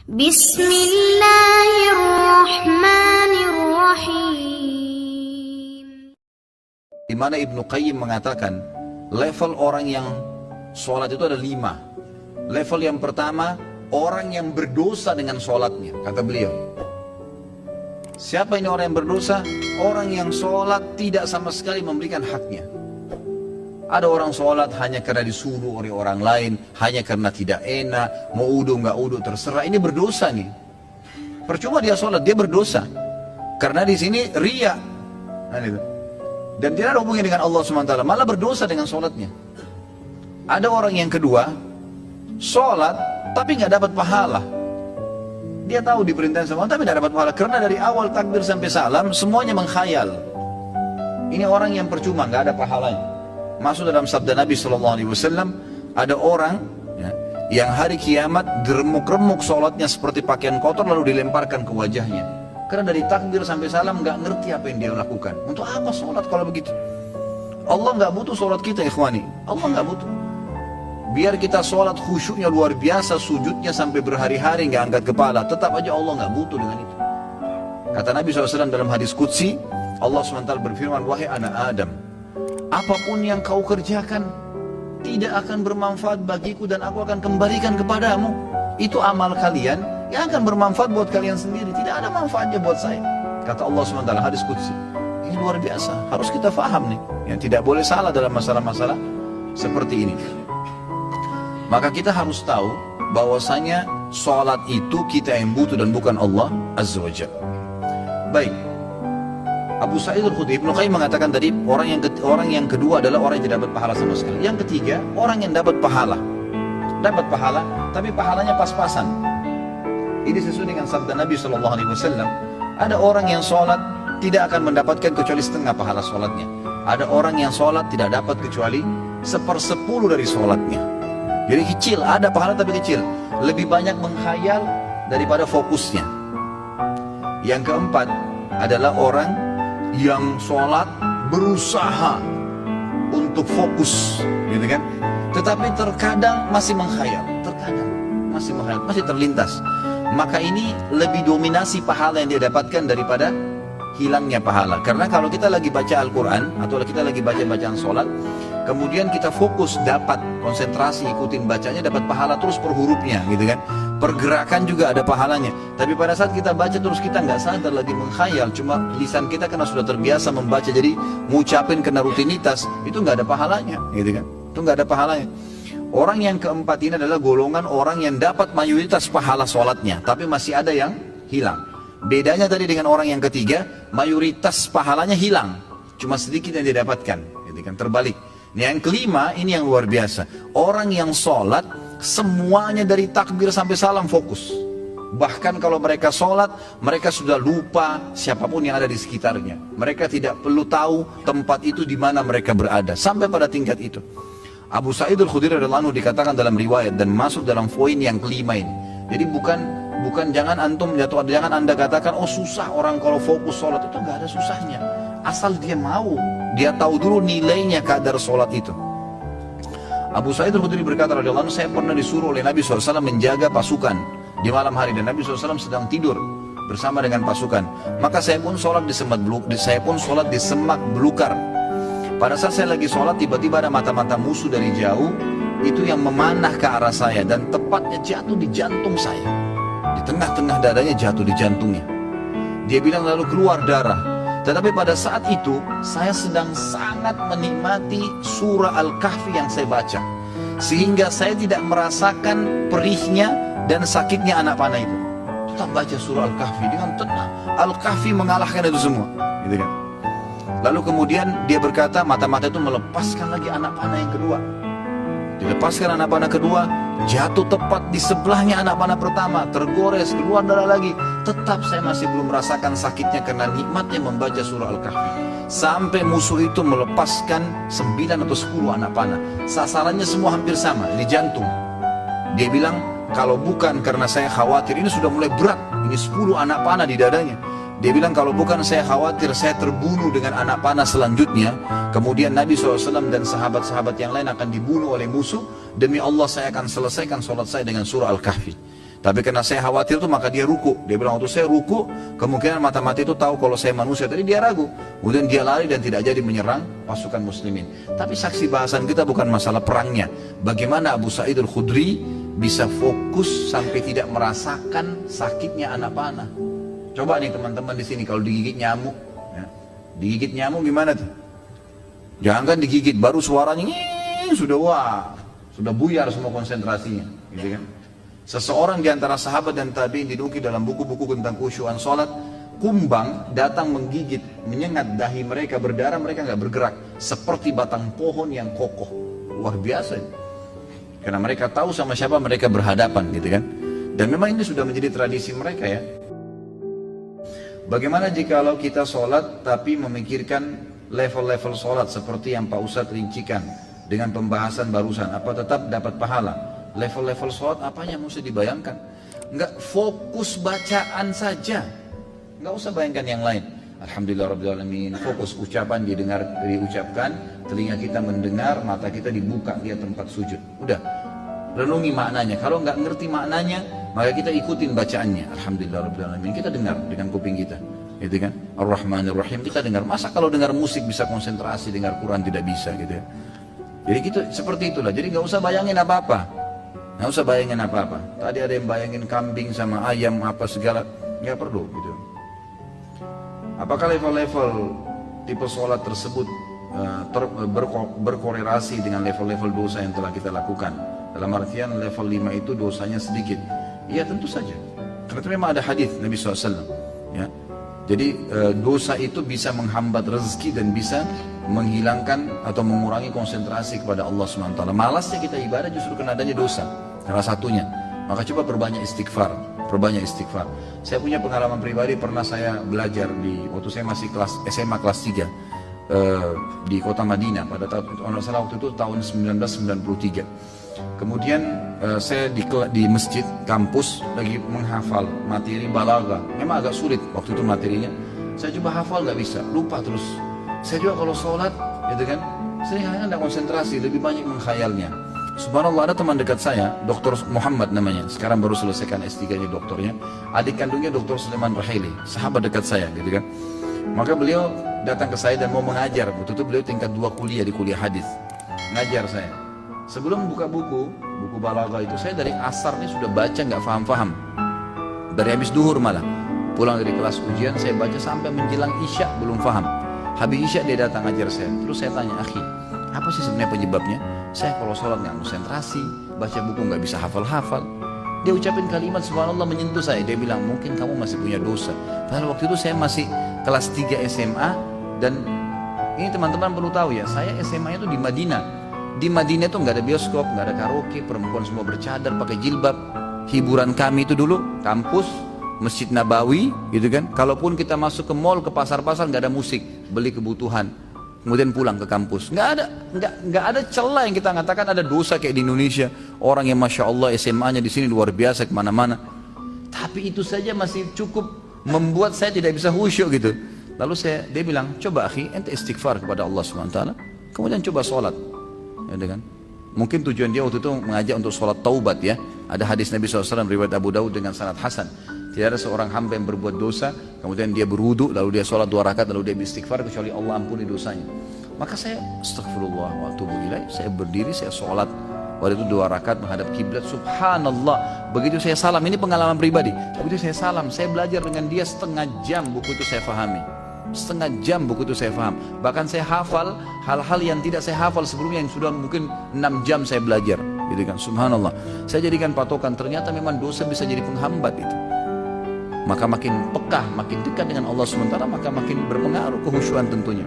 Bismillahirrahmanirrahim. Di mana Ibnu Qayyim mengatakan level orang yang sholat itu ada 5. Level yang pertama, orang yang berdosa dengan sholatnya. Kata beliau, siapa ini orang yang berdosa? Orang yang sholat tidak sama sekali memberikan haknya. Ada orang sholat hanya karena disuruh oleh orang lain, hanya karena tidak enak, mau udu nggak udu terserah. Ini berdosa nih. Percuma dia sholat, dia berdosa. Karena di sini riya. Nah, itu. Dan tidak ada hubungannya dengan Allah SWT, malah berdosa dengan sholatnya. Ada orang yang kedua, sholat tapi nggak dapat pahala. Dia tahu diperintahkan sama Allah tapi nggak dapat pahala, karena dari awal takbir sampai salam semuanya menghayal. Ini orang yang percuma, nggak ada pahalanya. Masuk dalam sabda Nabi SAW, ada orang yang hari kiamat diremuk-remuk sholatnya seperti pakaian kotor lalu dilemparkan ke wajahnya. Karena dari takbir sampai salam nggak ngerti apa yang dia lakukan. Untuk apa sholat kalau begitu? Allah nggak butuh sholat kita, ikhwani. Allah nggak butuh. Biar kita sholat khusyuknya luar biasa, sujudnya sampai berhari-hari nggak angkat kepala, tetap aja Allah nggak butuh dengan itu. Kata Nabi SAW dalam hadis qudsi, Allah SWT berfirman, wahai anak Adam, apapun yang kau kerjakan tidak akan bermanfaat bagiku dan aku akan kembalikan kepadamu. Itu amal kalian yang akan bermanfaat buat kalian sendiri, tidak ada manfaatnya buat saya. Kata Allah SWT hadis qudsi. Ini luar biasa, harus kita faham nih. Yang tidak boleh salah dalam masalah-masalah seperti ini. Maka kita harus tahu bahwasanya sholat itu kita yang butuh dan bukan Allah Azza wa Jalla. Baik, Abu Sa'id Al-Khudri, Ibnu Qayyim mengatakan tadi orang yang kedua adalah orang yang tidak dapat pahala sama sekali. Yang ketiga, orang yang dapat pahala, tapi pahalanya pas-pasan. Ini sesuai dengan sabda Nabi SAW. Ada orang yang sholat tidak akan mendapatkan kecuali setengah pahala sholatnya. Ada orang yang sholat tidak dapat kecuali 1/10 dari sholatnya. Jadi kecil, ada pahala tapi kecil. Lebih banyak menghayal daripada fokusnya. Yang keempat adalah orang yang sholat berusaha untuk fokus, gitu kan? Tetapi terkadang masih menghayal, masih terlintas. Maka ini lebih dominasi pahala yang dia dapatkan daripada hilangnya pahala. Karena kalau kita lagi baca Al-Quran atau kita lagi baca bacaan sholat, kemudian kita fokus, dapat konsentrasi, ikutin bacanya, dapat pahala terus per hurufnya, gitu kan? Pergerakan juga ada pahalanya. Tapi pada saat kita baca terus kita nggak sadar lagi menghayal, cuma lisan kita karena sudah terbiasa membaca, jadi ngucapin kena rutinitas, itu nggak ada pahalanya, gitu kan? Itu nggak ada pahalanya. Orang yang keempat ini adalah golongan orang yang dapat mayoritas pahala sholatnya, tapi masih ada yang hilang. Bedanya tadi dengan orang yang ketiga, mayoritas pahalanya hilang, cuma sedikit yang dia dapatkan, gitu kan? Terbalik. Yang kelima, ini yang luar biasa. Orang yang sholat, semuanya dari takbir sampai salam fokus. Bahkan kalau mereka sholat, mereka sudah lupa siapapun yang ada di sekitarnya. Mereka tidak perlu tahu tempat itu di mana mereka berada. Sampai pada tingkat itu. Abu Sa'id Al-Khudri radhiyallahu anhu dikatakan dalam riwayat dan masuk dalam poin yang kelima ini. Jadi bukan jangan jangan anda katakan, oh susah orang kalau fokus sholat. Itu nggak ada susahnya. Asal dia mau, dia tahu dulu nilainya kadar sholat itu. Abu Sa'id Al-Khudri berkata radhiyallahu anhu, saya pernah disuruh oleh Nabi SAW menjaga pasukan di malam hari, dan Nabi SAW sedang tidur bersama dengan pasukan. Maka saya pun sholat di semak belukar. Pada saat saya lagi sholat, tiba-tiba ada mata-mata musuh dari jauh itu yang memanah ke arah saya dan tepatnya jatuh di jantung saya. Di tengah-tengah dadanya jatuh di jantungnya. Dia bilang lalu keluar darah. Tetapi pada saat itu saya sedang sangat menikmati surah Al-Kahfi yang saya baca, sehingga saya tidak merasakan perihnya dan sakitnya anak panah itu. Tetap baca surah Al-Kahfi dengan tenang. Al-Kahfi mengalahkan itu semua, gitu kan? Lalu kemudian dia berkata, mata-mata itu melepaskan lagi anak panah yang kedua. Dilepaskan anak panah kedua, jatuh tepat di sebelahnya anak panah pertama, tergores, keluar darah lagi. Tetap saya masih belum merasakan sakitnya karena nikmatnya membaca surah Al-Kahfi. Sampai musuh itu melepaskan 9 atau 10 anak panah. Sasarannya semua hampir sama, di jantung. Dia bilang, kalau bukan karena saya khawatir, ini sudah mulai berat, ini 10 anak panah di dadanya. Dia bilang, kalau bukan saya khawatir saya terbunuh dengan anak panah selanjutnya, kemudian Nabi SAW dan sahabat-sahabat yang lain akan dibunuh oleh musuh, demi Allah saya akan selesaikan sholat saya dengan surah Al-Kahfi. Tapi karena saya khawatir tuh maka dia ruku. Dia bilang waktu saya ruku, kemungkinan mata-mata itu tahu kalau saya manusia. Tadi dia ragu. Kemudian dia lari dan tidak jadi menyerang pasukan muslimin. Tapi saksi bahasan kita bukan masalah perangnya. Bagaimana Abu Sa'id al-Khudri bisa fokus sampai tidak merasakan sakitnya anak panah. Coba nih teman-teman di sini kalau digigit nyamuk, ya. Digigit nyamuk gimana tuh? Jangan digigit, baru suaranya sudah buyar semua konsentrasinya, gitu kan? Seseorang di antara sahabat dan tabi'in dinukil dalam buku-buku tentang khusyuan sholat, kumbang datang menggigit, menyengat dahi mereka, berdarah, mereka nggak bergerak, seperti batang pohon yang kokoh. Luar biasa. Karena mereka tahu sama siapa mereka berhadapan, gitu kan? Dan memang ini sudah menjadi tradisi mereka ya. Bagaimana jikalau kita sholat tapi memikirkan level-level sholat seperti yang Pak Ustadz rincikan dengan pembahasan barusan, apa tetap dapat pahala? Level-level sholat apanya mesti dibayangkan? Enggak, fokus bacaan saja, enggak usah bayangkan yang lain. Alhamdulillahirrahmanirrahim, fokus ucapan diucapkan, telinga kita mendengar, mata kita dibuka lihat tempat sujud. Udah, renungi maknanya. Kalau enggak ngerti maknanya, maka kita ikutin bacaannya. Alhamdulillahirrahmanirrahim, kita dengar dengan kuping kita, gitu kan? Ar-Rahmanir-Rahim kita dengar. Masa kalau dengar musik bisa konsentrasi, dengar Quran tidak bisa, gitu ya? Jadi gitu, seperti itulah. Jadi nggak usah bayangin apa-apa. Nggak usah bayangin apa-apa. Tadi ada yang bayangin kambing sama ayam apa segala, nggak perlu gitu. Apakah level-level tipe sholat tersebut berkorelasi dengan level-level dosa yang telah kita lakukan? Dalam artian level 5 itu dosanya sedikit. Iya tentu saja. Karena itu memang ada hadis Nabi SAW. Ya. Jadi dosa itu bisa menghambat rezeki dan bisa menghilangkan atau mengurangi konsentrasi kepada Allah SWT. Malasnya kita ibadah justru karena adanya dosa. Salah satunya. Maka coba perbanyak istighfar. Saya punya pengalaman pribadi, pernah saya belajar waktu saya masih SMA kelas 3 di kota Madinah pada waktu itu tahun 1993. Kemudian saya di masjid kampus lagi menghafal materi balaghah. Memang agak sulit waktu itu materinya. Saya coba hafal nggak bisa, lupa terus. Saya juga kalau sholat, gitu kan, saya nggak konsentrasi, lebih banyak menghayalnya. Subhanallah, ada teman dekat saya, Dr. Muhammad namanya, sekarang baru selesaikan S3-nya doktornya. Adik kandungnya Dr. Sulaiman Rahili, sahabat dekat saya, gitu kan. Maka beliau datang ke saya dan mau mengajar. Waktu itu beliau tingkat 2 kuliah di kuliah hadis, ngajar saya. Sebelum buka buku balaghah itu, saya dari asar ini sudah baca nggak faham-faham. Dari habis duhur malah. Pulang dari kelas ujian saya baca sampai menjelang isya belum faham. Habis isya dia datang ngajar saya. Terus saya tanya, akhi, apa sih sebenarnya penyebabnya? Saya kalau sholat nggak konsentrasi, baca buku nggak bisa hafal-hafal. Dia ucapin kalimat subhanallah menyentuh saya. Dia bilang, mungkin kamu masih punya dosa. Padahal waktu itu saya masih kelas 3 SMA. Dan ini teman-teman perlu tahu ya, saya SMA itu di Madinah. Di Madinah itu nggak ada bioskop, nggak ada karaoke, perempuan semua bercadar, pakai jilbab. Hiburan kami itu dulu kampus, Masjid Nabawi, gitu kan. Kalaupun kita masuk ke mall, ke pasar-pasar, nggak ada musik, beli kebutuhan, kemudian pulang ke kampus. Nggak ada celah yang kita katakan ada dosa kayak di Indonesia. Orang yang masya Allah SMA-nya di sini luar biasa kemana-mana. Tapi itu saja masih cukup membuat saya tidak bisa khusyuk gitu. Lalu dia bilang, coba akhi, ente istighfar kepada Allah SWT, kemudian coba sholat. Ya, kan? Mungkin tujuan dia waktu itu mengajak untuk sholat taubat ya. Ada hadis Nabi SAW riwayat Abu Daud dengan sanad hasan. Tidak ada seorang hamba yang berbuat dosa, kemudian dia berwudu, lalu dia sholat 2 rakaat, lalu dia beristighfar kecuali Allah ampuni dosanya. Maka saya astagfirullah wa atubu ilaih, saya berdiri, saya sholat. Waktu itu 2 rakaat menghadap kiblat, subhanallah. Begitu saya salam, ini pengalaman pribadi. Begitu saya salam, saya belajar dengan dia setengah jam buku itu saya pahami. Setengah jam buku itu saya paham. Bahkan saya hafal hal-hal yang tidak saya hafal sebelumnya, yang sudah mungkin 6 jam saya belajar, gitu kan. Subhanallah. Saya jadikan patokan, ternyata memang dosa bisa jadi penghambat itu. Maka makin pekah, makin dekat dengan Allah SWT, maka makin berpengaruh kehusyuan tentunya.